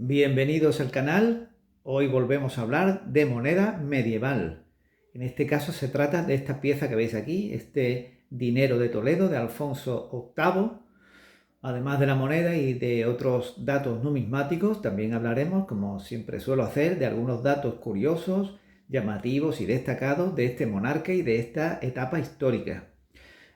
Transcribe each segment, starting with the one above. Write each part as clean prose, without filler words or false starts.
Bienvenidos al canal. Hoy volvemos a hablar de moneda medieval. En este caso se trata de esta pieza que veis aquí, este dinero de Toledo de Alfonso VIII. Además de la moneda y de otros datos numismáticos, también hablaremos, como siempre suelo hacer, de algunos datos curiosos, llamativos y destacados de este monarca y de esta etapa histórica.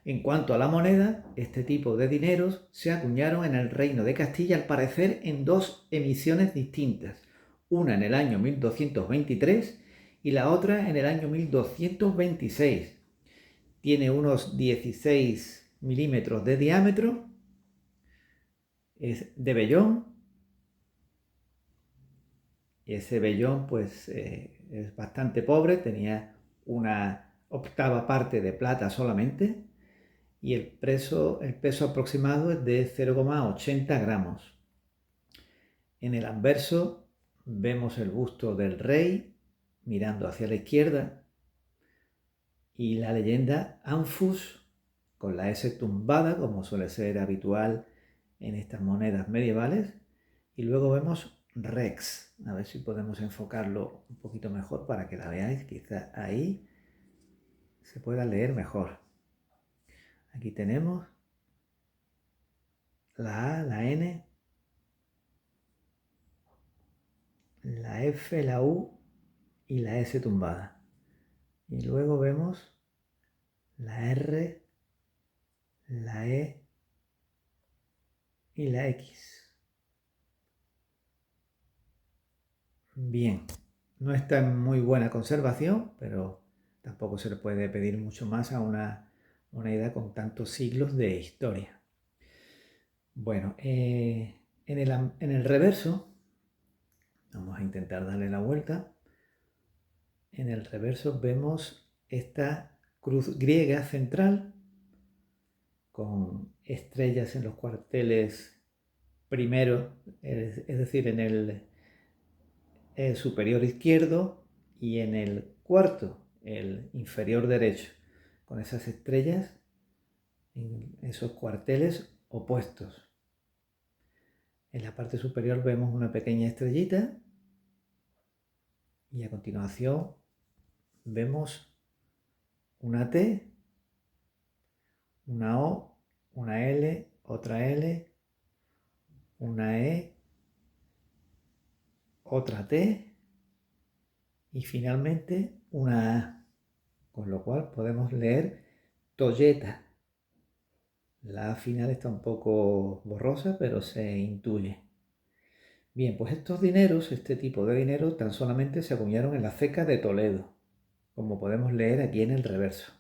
En cuanto a la moneda, este tipo de dineros se acuñaron en el Reino de Castilla al parecer en dos emisiones distintas, una en el año 1223 y la otra en el año 1226. Tiene unos 16 milímetros de diámetro, es de vellón y ese vellón pues es bastante pobre, tenía una octava parte de plata solamente y el peso aproximado es de 0,80 gramos. En el anverso vemos el busto del rey mirando hacia la izquierda y la leyenda Anfus con la S tumbada, como suele ser habitual en estas monedas medievales. Y luego vemos Rex, a ver si podemos enfocarlo un poquito mejor para que la veáis, quizá ahí se pueda leer mejor. Aquí tenemos la A, la N, la F, la U y la S tumbada. Y luego vemos la R, la E y la X. Bien, no está en muy buena conservación, pero tampoco se le puede pedir mucho más a una moneda con tantos siglos de historia. Bueno, en el reverso, vamos a intentar darle la vuelta. En el reverso vemos esta cruz griega central con estrellas en los cuarteles primero, es decir, en el superior izquierdo y en el cuarto, el inferior derecho, con esas estrellas en esos cuarteles opuestos. En la parte superior vemos una pequeña estrellita y a continuación vemos una T, una O, una L, otra L, una E, otra T y finalmente una A, con lo cual podemos leer Toyeta. La A final está un poco borrosa, pero se intuye. Bien, pues estos dineros, este tipo de dinero, tan solamente se acuñaron en la ceca de Toledo, como podemos leer aquí en el reverso.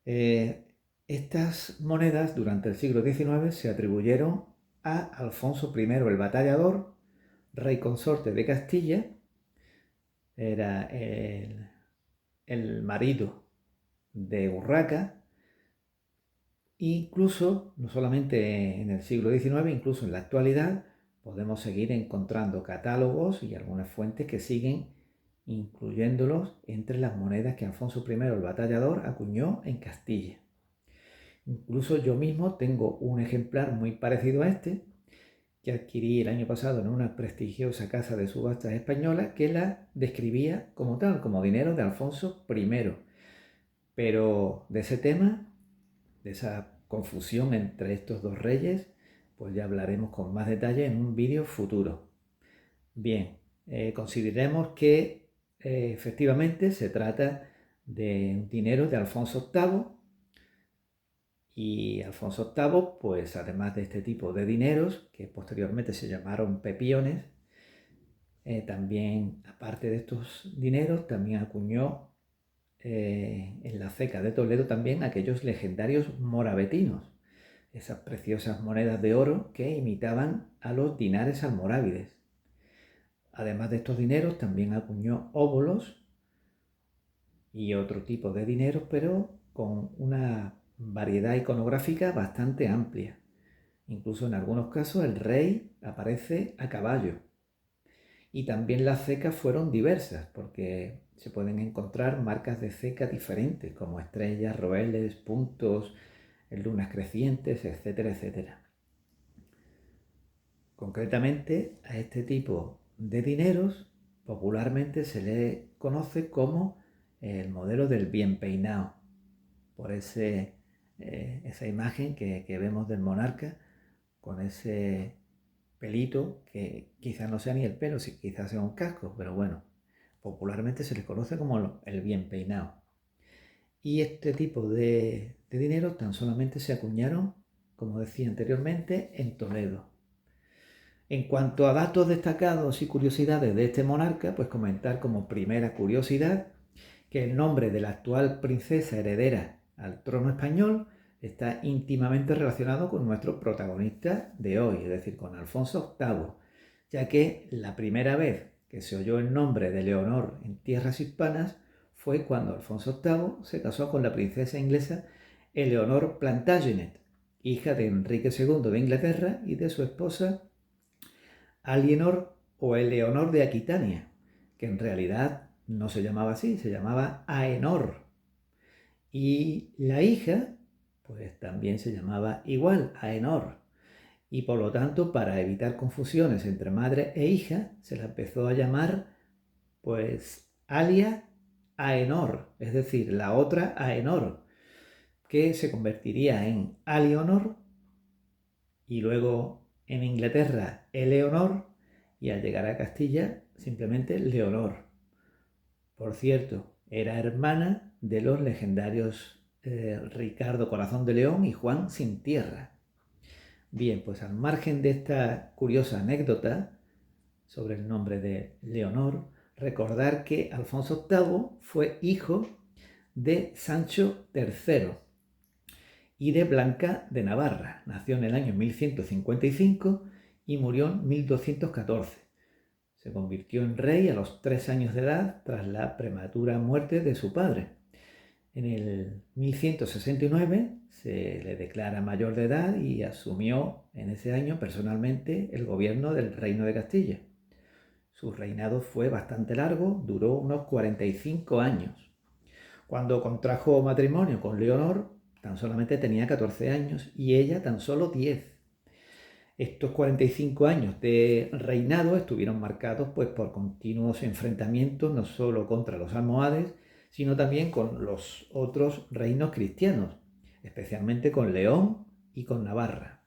Estas monedas durante el siglo XIX se atribuyeron a Alfonso I el Batallador, rey consorte de Castilla, era el marido de Urraca. Incluso, no solamente en el siglo XIX, incluso en la actualidad, podemos seguir encontrando catálogos y algunas fuentes que siguen incluyéndolos entre las monedas que Alfonso I el Batallador acuñó en Castilla. Incluso yo mismo tengo un ejemplar muy parecido a este, que adquirí el año pasado en una prestigiosa casa de subastas española que la describía como tal, como dinero de Alfonso I. Pero de ese tema, de esa confusión entre estos dos reyes, pues ya hablaremos con más detalle en un vídeo futuro. Bien, consideremos que efectivamente se trata de un dinero de Alfonso VIII y Alfonso VIII, pues además de este tipo de dineros, que posteriormente se llamaron pepiones, también, aparte de estos dineros, también acuñó en la ceca de Toledo también aquellos legendarios morabetinos, esas preciosas monedas de oro que imitaban a los dinares almorávides. Además de estos dineros, también acuñó óbolos y otro tipo de dineros, pero con una variedad iconográfica bastante amplia. Incluso en algunos casos el rey aparece a caballo. Y también las cecas fueron diversas, porque se pueden encontrar marcas de ceca diferentes, como estrellas, roeles, puntos, lunas crecientes, etcétera, etcétera. Concretamente, a este tipo de dineros popularmente se le conoce como el modelo del bien peinado, por esa imagen que vemos del monarca con ese pelito que quizás no sea ni el pelo, quizás sea un casco, pero bueno, popularmente se le conoce como el bien peinado. Y este tipo de dinero tan solamente se acuñaron, como decía anteriormente, en Toledo. En cuanto a datos destacados y curiosidades de este monarca, pues comentar como primera curiosidad que el nombre de la actual princesa heredera al trono español está íntimamente relacionado con nuestro protagonista de hoy, es decir, con Alfonso VIII, ya que la primera vez que se oyó el nombre de Leonor en tierras hispanas fue cuando Alfonso VIII se casó con la princesa inglesa Eleonor Plantagenet, hija de Enrique II de Inglaterra y de su esposa Alienor o Eleonor de Aquitania, que en realidad no se llamaba así, se llamaba Aenor. Y la hija, pues también se llamaba igual, Aenor. Y por lo tanto, para evitar confusiones entre madre e hija, se la empezó a llamar, pues, Alia Aenor, es decir, la otra Aenor, que se convertiría en Alionor y luego en Inglaterra Eleonor y al llegar a Castilla simplemente Leonor. Por cierto, era hermana de los legendarios Ricardo Corazón de León y Juan Sin Tierra. Bien, pues al margen de esta curiosa anécdota sobre el nombre de Leonor, recordar que Alfonso VIII fue hijo de Sancho III y de Blanca de Navarra. Nació en el año 1155 y murió en 1214. Se convirtió en rey a los 3 años de edad tras la prematura muerte de su padre. En el 1169 se le declara mayor de edad y asumió en ese año personalmente el gobierno del Reino de Castilla. Su reinado fue bastante largo, duró unos 45 años. Cuando contrajo matrimonio con Leonor, tan solamente tenía 14 años y ella tan solo 10. Estos 45 años de reinado estuvieron marcados pues, por continuos enfrentamientos no solo contra los almohades, sino también con los otros reinos cristianos, especialmente con León y con Navarra.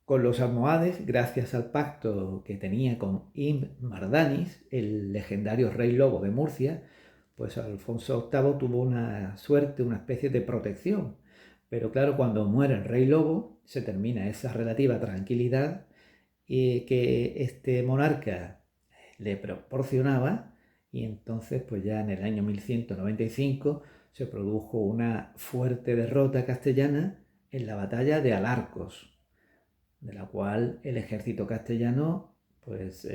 Con los almohades, gracias al pacto que tenía con Ibn Mardanis, el legendario rey lobo de Murcia, pues Alfonso VIII tuvo una suerte, una especie de protección. Pero claro, cuando muere el rey lobo, se termina esa relativa tranquilidad que este monarca le proporcionaba y entonces pues ya en el año 1195 se produjo una fuerte derrota castellana en la batalla de Alarcos, de la cual el ejército castellano pues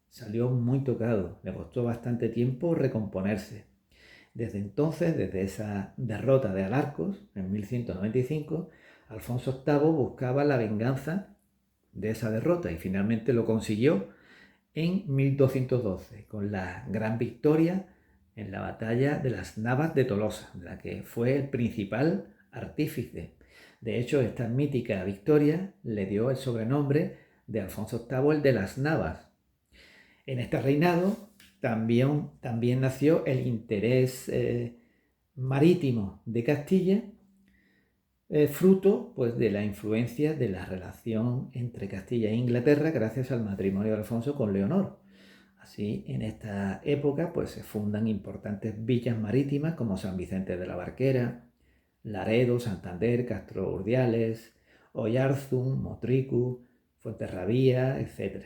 salió muy tocado, le costó bastante tiempo recomponerse. Desde entonces, desde esa derrota de Alarcos en 1195, Alfonso VIII buscaba la venganza de esa derrota y finalmente lo consiguió en 1212 con la gran victoria en la batalla de las Navas de Tolosa, de la que fue el principal artífice. De hecho, esta mítica victoria le dio el sobrenombre de Alfonso VIII el de las Navas. En este reinado también nació el interés marítimo de Castilla, fruto pues, de la influencia de la relación entre Castilla e Inglaterra gracias al matrimonio de Alfonso con Leonor. Así, en esta época pues, se fundan importantes villas marítimas como San Vicente de la Barquera, Laredo, Santander, Castro Urdiales, Oyarzum, Motricu, Fuenterrabía, etc.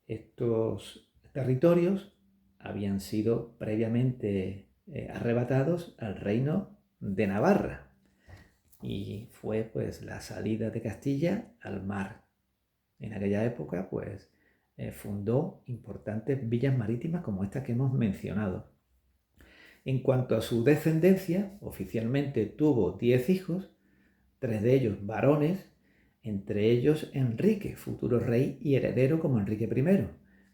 Estos territorios habían sido previamente arrebatados al reino de Navarra y fue pues la salida de Castilla al mar. En aquella época pues fundó importantes villas marítimas como estas que hemos mencionado. En cuanto a su descendencia, oficialmente tuvo 10 hijos, 3 de ellos varones, entre ellos Enrique, futuro rey y heredero como Enrique I,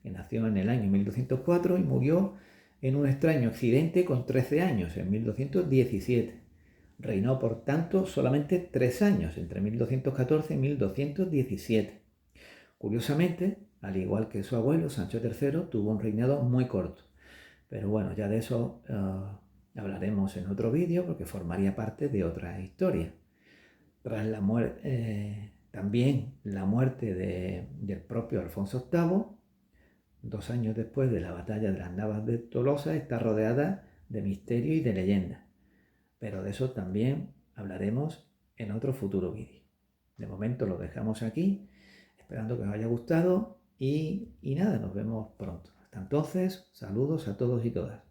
que nació en el año 1204 y murió en un extraño accidente con 13 años, en 1217. Reinó, por tanto, solamente 3 años, entre 1214 y 1217. Curiosamente, al igual que su abuelo, Sancho III tuvo un reinado muy corto. Pero bueno, ya de eso hablaremos en otro vídeo porque formaría parte de otra historia. Tras la muerte, también la muerte del propio Alfonso VIII, 2 años después de la batalla de las Navas de Tolosa, está rodeada de misterio y de leyenda. Pero de eso también hablaremos en otro futuro vídeo. De momento lo dejamos aquí, esperando que os haya gustado y nada, nos vemos pronto. Hasta entonces, saludos a todos y todas.